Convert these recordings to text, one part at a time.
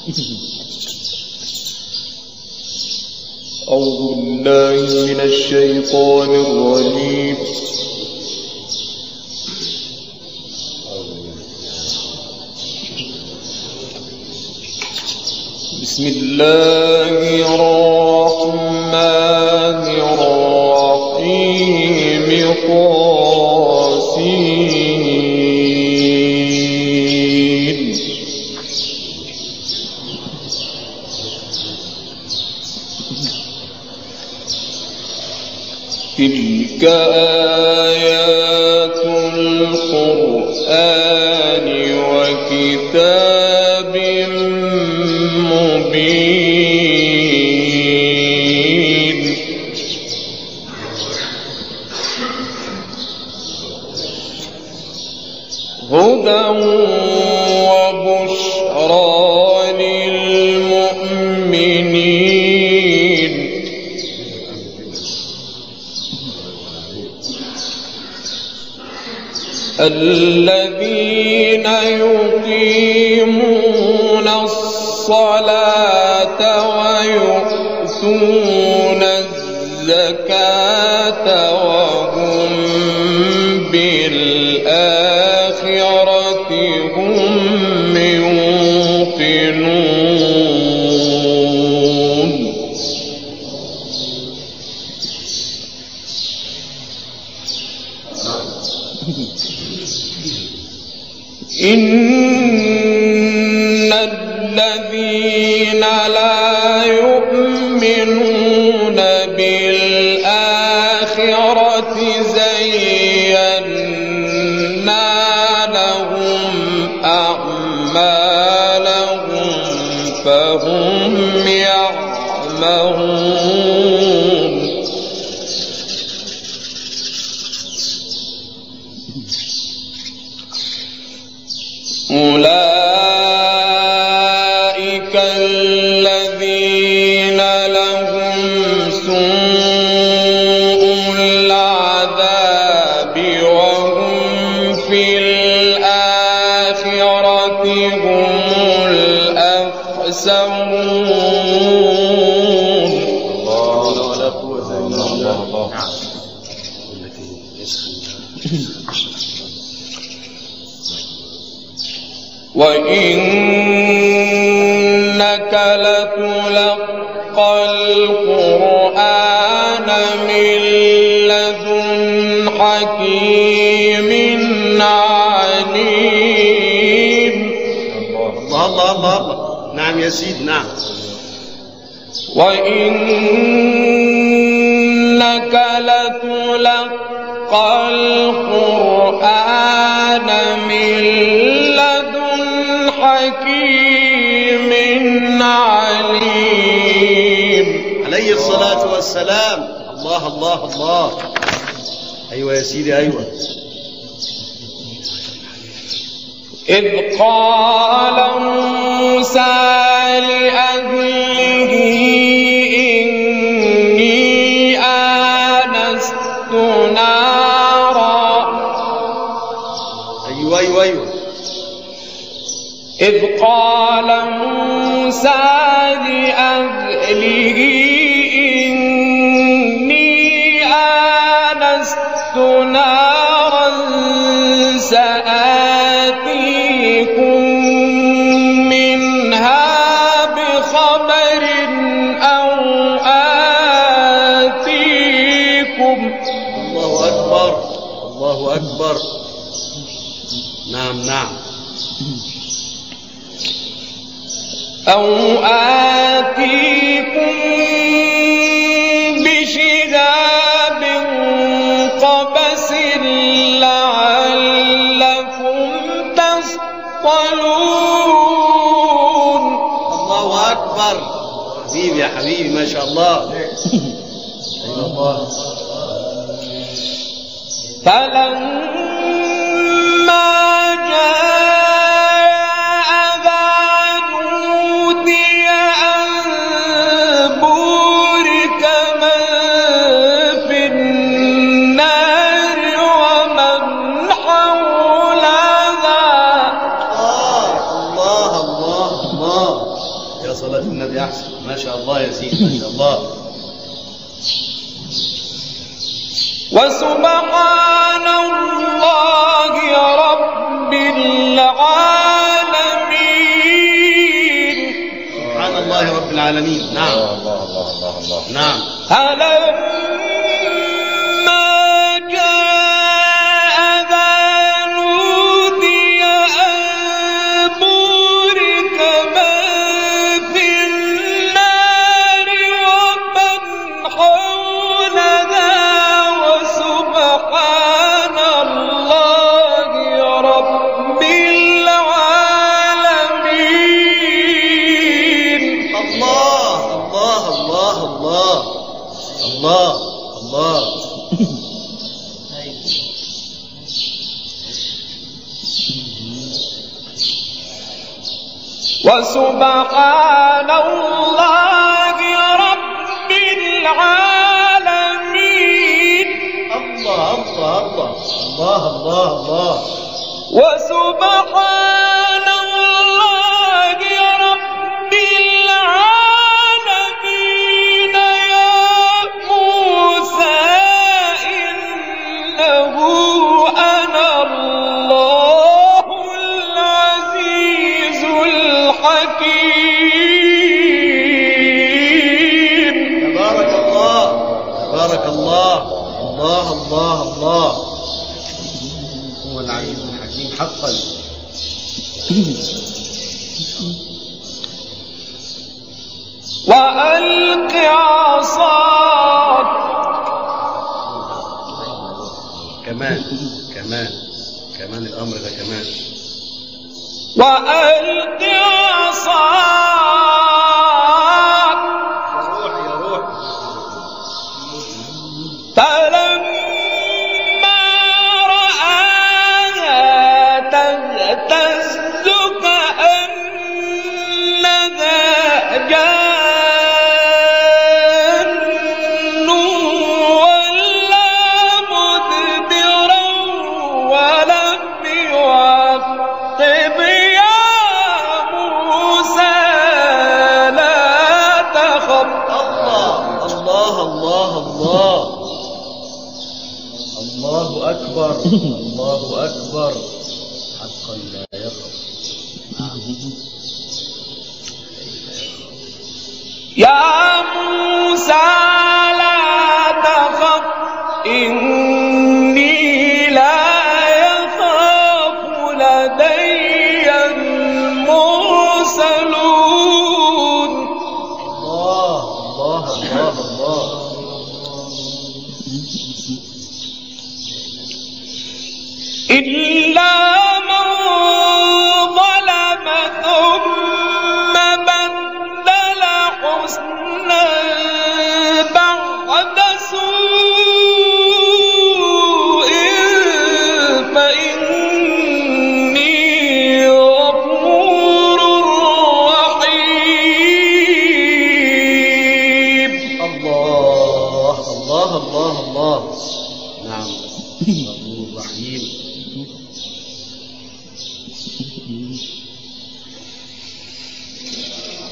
أعوذ بالله من الشيطان الرجيم. بسم الله الرحمن الرحيم. طاسين. تلك آيات القرآن وكتاب مبين. هدى وبشرى للمؤمنين. الذين يقيمون الصلاة ويؤتون الزكاة وهم بالآخرة هم يوقنون. إن الذين لا يؤمنون بالآخرة زينا لهم أعمالهم فهم يعمهون. أولئك الذين لهم سوء العذاب وهم في الآخرة هم الأخسرون. الله ولا قوة إلا بالله. وإنك لتلقى القرآن من لدن حكيم عليم. الله الله الله. نعم يا سيد. نعم. وإنك لتلقى القرآن من لدن حكيم عليم. عليه الصلاة والسلام. الله الله الله. أيوة يا سيدي. أيوة. إذ قال موسى لأهله إني آنست نارا. أيوة أيوة أيوة. إذ قال موسى لأهله إني آنست نارا سآتيكم منها بخبر أو آتيكم. الله أكبر. الله أكبر. نعم نعم. أو آتيكم بشهاب قبس لعلكم تصطلون. الله أكبر. حبيبي يا حبيبي ما شاء الله. أيوة الله. فلما جاء نودي أن بورك من في النار ومن حولها. الله الله الله الله. صلاة النبي أحسن. ما شاء الله يا سيدي، ما شاء الله. وسبحان الله رب العالمين. سبحان الله رب العالمين. نعم الله الله الله الله. نعم. فلما جاء ذا نودي أن بورك من في النار ومن حولها وسبحان الله رب العالمين. الله الله الله الله الله الله. وسبحان الله رب العالمين. الله الله الله الله الله الله. وسبحان الله رب العالمين. يا موسى إنه أنا الله العزيز الحكيم. تبارك الله تبارك الله. الله الله الله. هو العزيز الحكيم حقا. وألق عصاك. كمان كمان كمان الأمر ده كمان. وألق عصاك. يا روح فلما رآها تهتز كأنها جان ولا مدبرا ولم يعقب. يا موسى لا تخف. الله الله الله الله. الله أكبر الله أكبر. حقا لا يخف. يا موسى لا تخف إني لا يخاف لدي المرسلون. الله الله الله الله. إلا من ظلم ثم بدل حسنا بعد سوء فإني غفور رحيم. الله الله الله الله. نعم. غفور رحيم.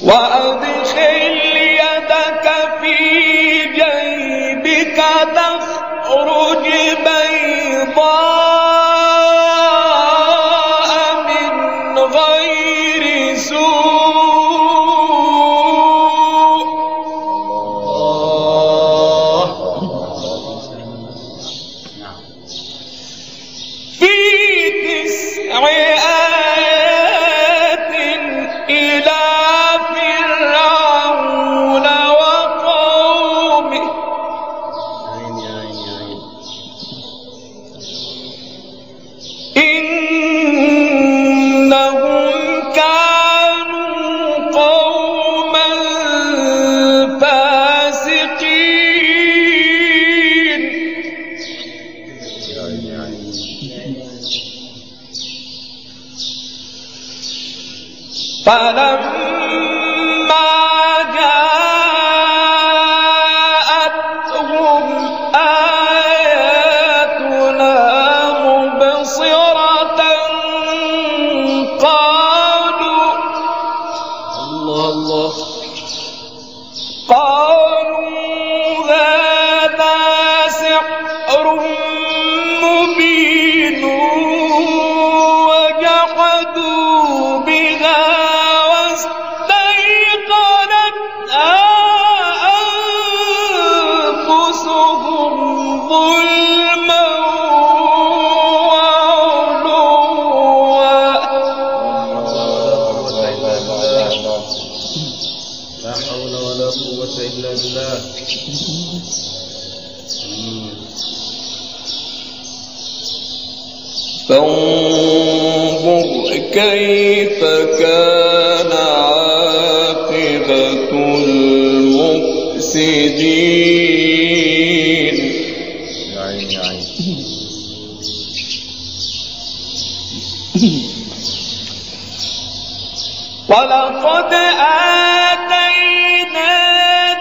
وأدخل يدك في جيبك تخرج بيضاء من غير سوء. الله. نعم. في 9 آيات إلى فرعون وقومه. عين يا عين يا عين. إنهم كانوا قوما فاسقين. يا عين يا عين. فلما جاءتهم آياتنا مبصرة قالوا الله الله لله. فانظر كيف كان عاقبة المفسدين. يا عيني يا عيني. ولقد آتينا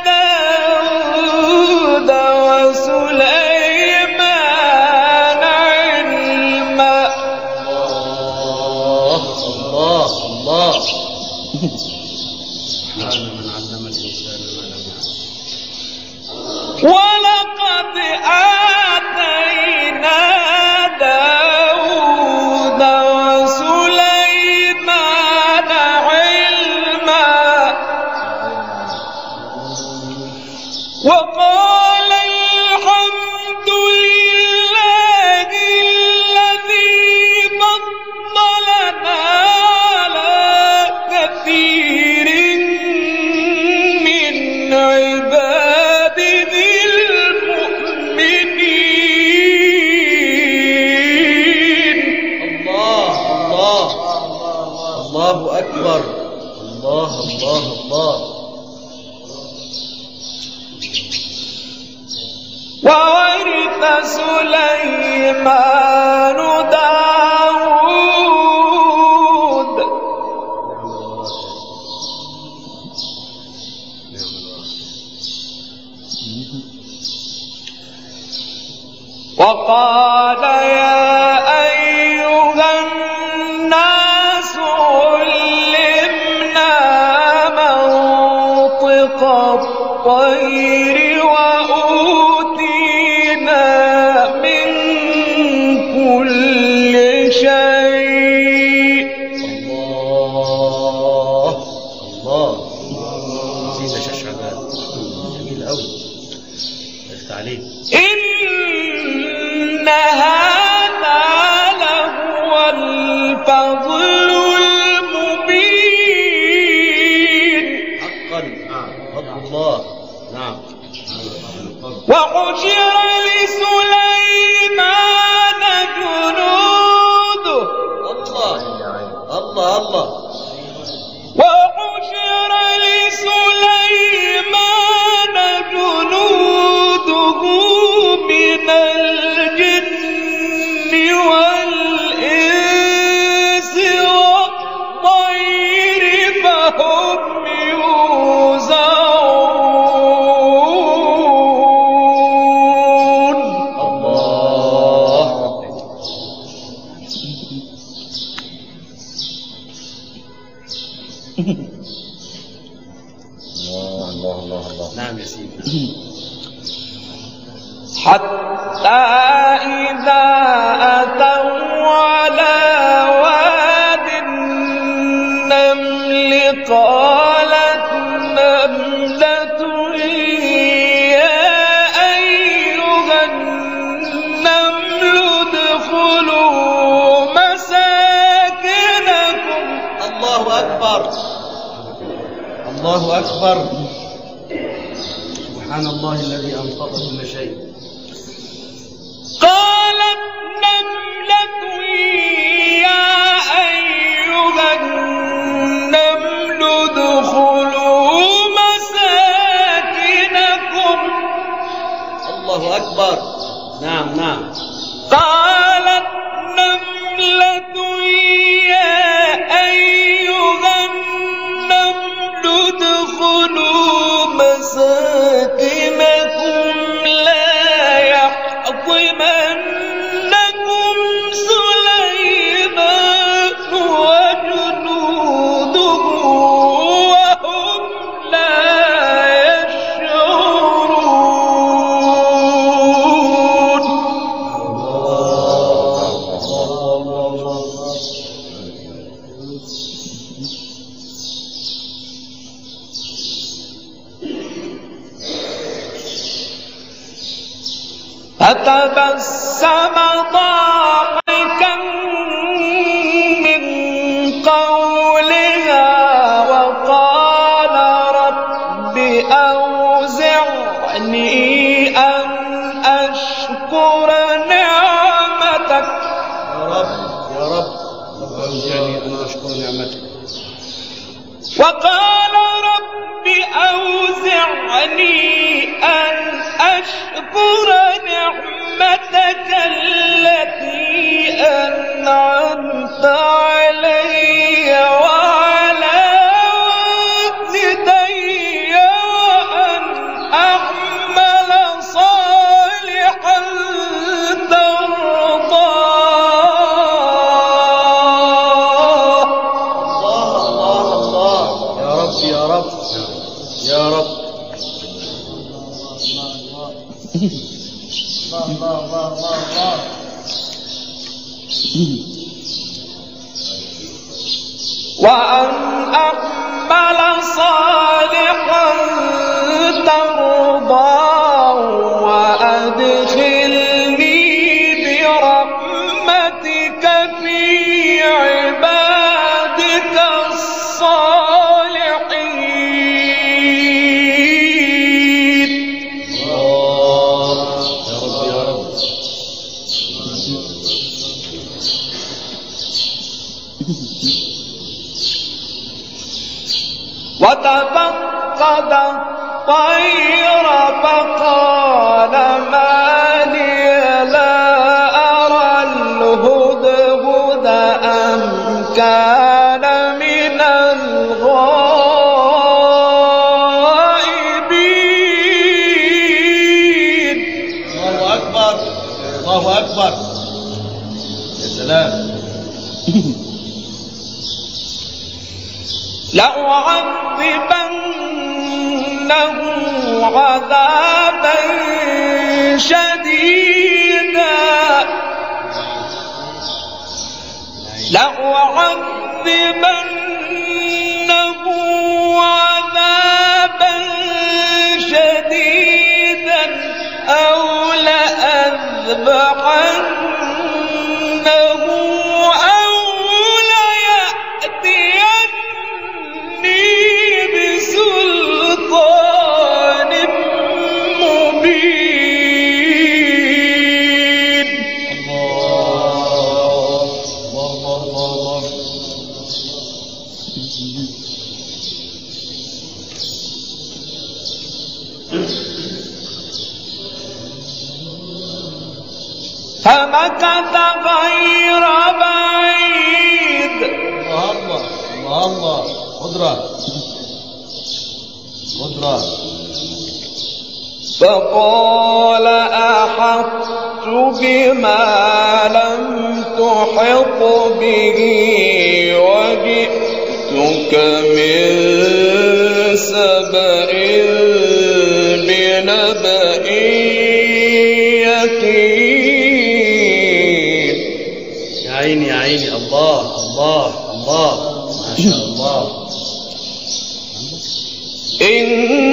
داود وسليمان علما. الله الله. سبحان من علم الإنسان ما لم يعلم. ولقد آتينا داود وسليمان علما وقال الحمد لله الذي فضلنا على كثير من عباده المؤمنين. الله الله الله أكبر. الله الله الله. وورث سليمان داود وقال يا أيها الناس علمنا منطق الطير وأوتينا من كل شيء. الله الله. سيدة شاشة جميل أوي. عرفت عليك. إن هذا لهو الفضل المبين. حقا. فضل الله. نعم. وحشر لسليمان جنوده. الله الله الله. وحشر لسليمان جنوده من الجن والإنس والطير فهم يوزعون. الله. الله الله الله. نعم يا سيدي. حتى إذا أتوا على واد النمل قالت نملة يا أيها النمل ادخلوا مساكنكم. الله أكبر. الله أكبر. سبحان الله الذي أنطق كل شيء. قالت نملة يا أيها النمل ادخلوا مساكنكم. الله أكبر. نعم نعم. قالت نملة يا أيها النمل ادخلوا مساكنكم لا يحطمنكم سليمان وجنوده وهم لا يشعرون. وارزقنا نشكر نعمتك. وقال رب أوزعني أن أشكر نعمتك التي أنعمت علي وعلى والدي وأن أعمل صالحا ترضاه. يا رب يا رب. وأن أعمل صالحا ترضاه وأدخلني برحمتك في عبادك الصالحين. يا رب. وتفقد الطير فقال ما لي لا أرى الهدهد أم كان من الغائبين. الله أكبر الله أكبر. يا سلام. لأعذبنه عذابا شديدا أو لأذبحنه أو ليأتيني بسلطان مبين. الله. فمكث غير بعيد. الله قدرة. فقال أحطت بما لم تحط به وجئتك من سبأ بنبأ يقين. يا عيني الله ما شاء الله.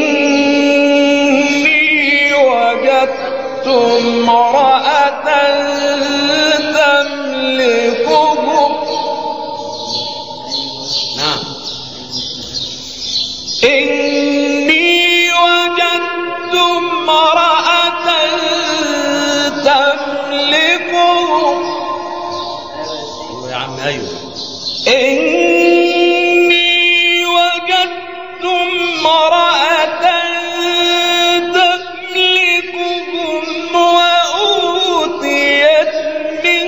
إني وجدت امرأة تملكهم. نعم. إني وجدت امرأة تملكهم. يا عم أيوه. إني وجدت امرأة تملكهم وأوتيت من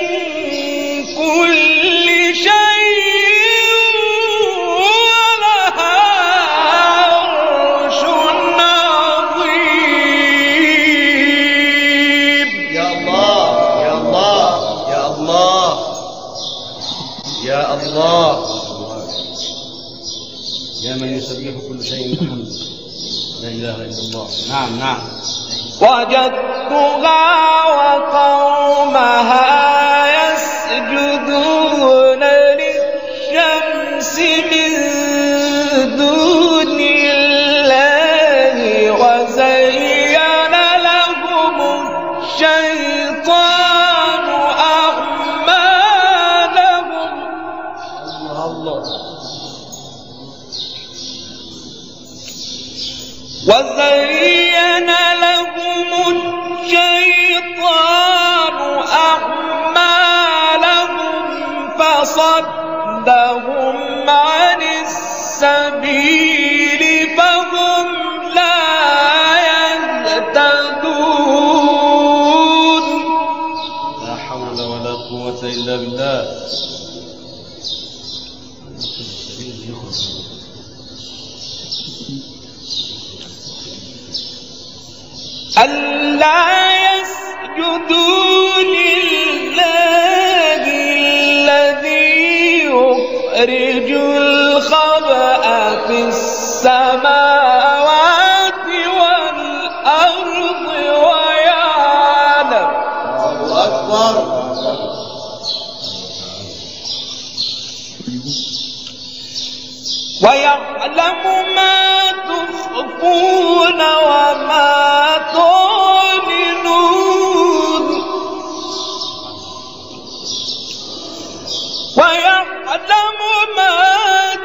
كل شيء ولها عرش عظيم. يا الله يا من يسبح كل شيء بحمده. لا إله إلا الله. نعم. وجدتها وقومها يسجدون للشمس من دون الله وزين لهم الشيطان أعمالهم. الله. وزين لهم الشيطان أعمالهم فصدهم السبيل فهم لا يهتدون. لا حول ولا قوة إلا بالله. ألا يسجدوا لله الذي يخرج الخبأ في السماوات والأرض ويعلم الله أكبر. ويعلم ما تخفون وما تعلنون. ويعلم ما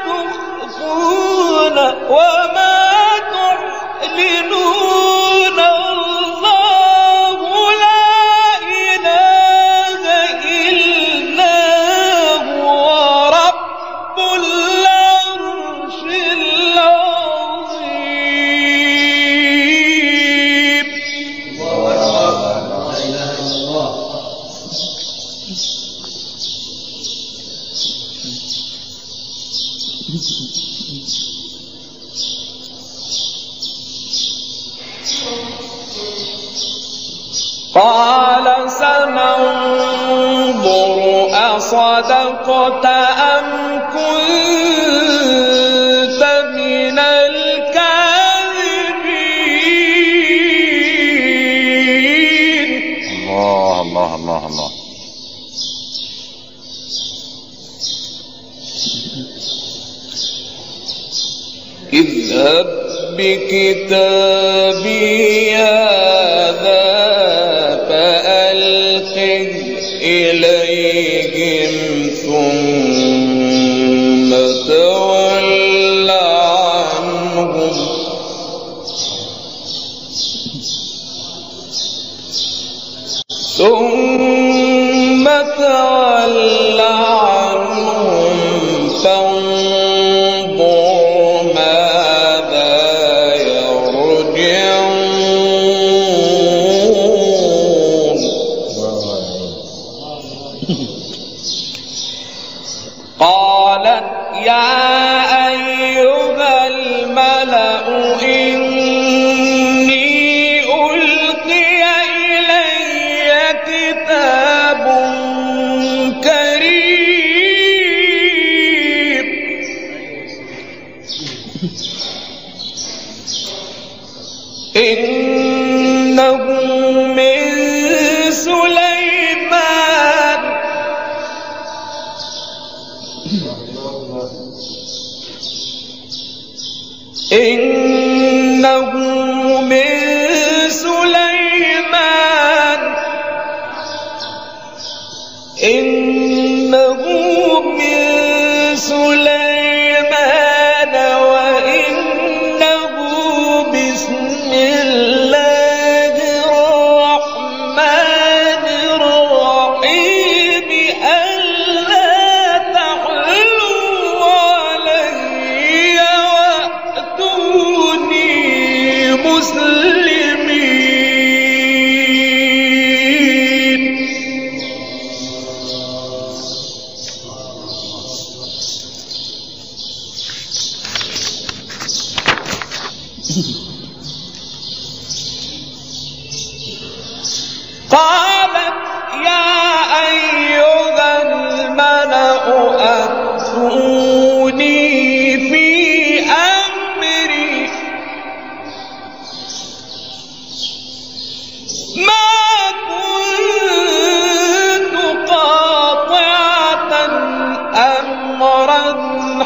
تخفون وما تعلنون. الله لا إله إلا هو رب العرش العظيم. الله أكبر. لا إله إلا الله. قال سننظر أصدقت أم كنت من الكاذبين. الله الله الله الله. اذهب بكتابي هذا فألقه إليهم ثم تول عنهم فانظر ماذا يرجعون. قالت يا أيها الملأ إني ألقي إلي كتاب كريم إنه من سليمان إنه من سليمان إنه من سليمان وإنه بسم الله الرحمن الرحيم ألا تعلوا علي وأتوني مسلمين. قالت يا أيها الملأ أفتوني في أمري ما كنت قاطعة أمرا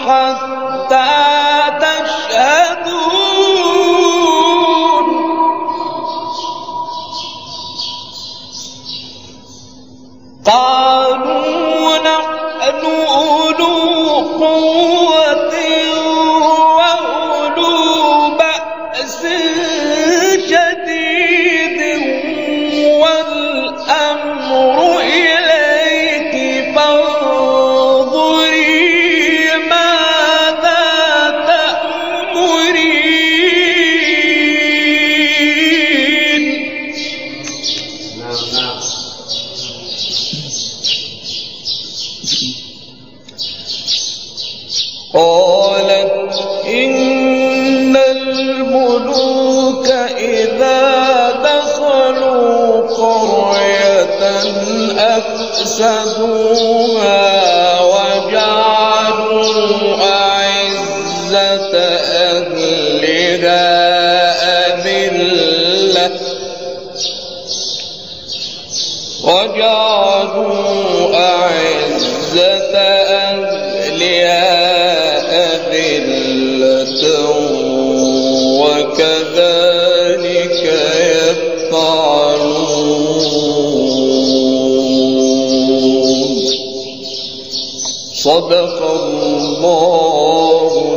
حتى تشهدون. قالوا نحن أولو قوة وأولو بأس شديد والأمر إليك فانظري ماذا قالت إن الملوك إذا دخلوا قرية أفسدوها وجعلوا أعزة أهلها أذلة وكذلك يفعلون. صدق الله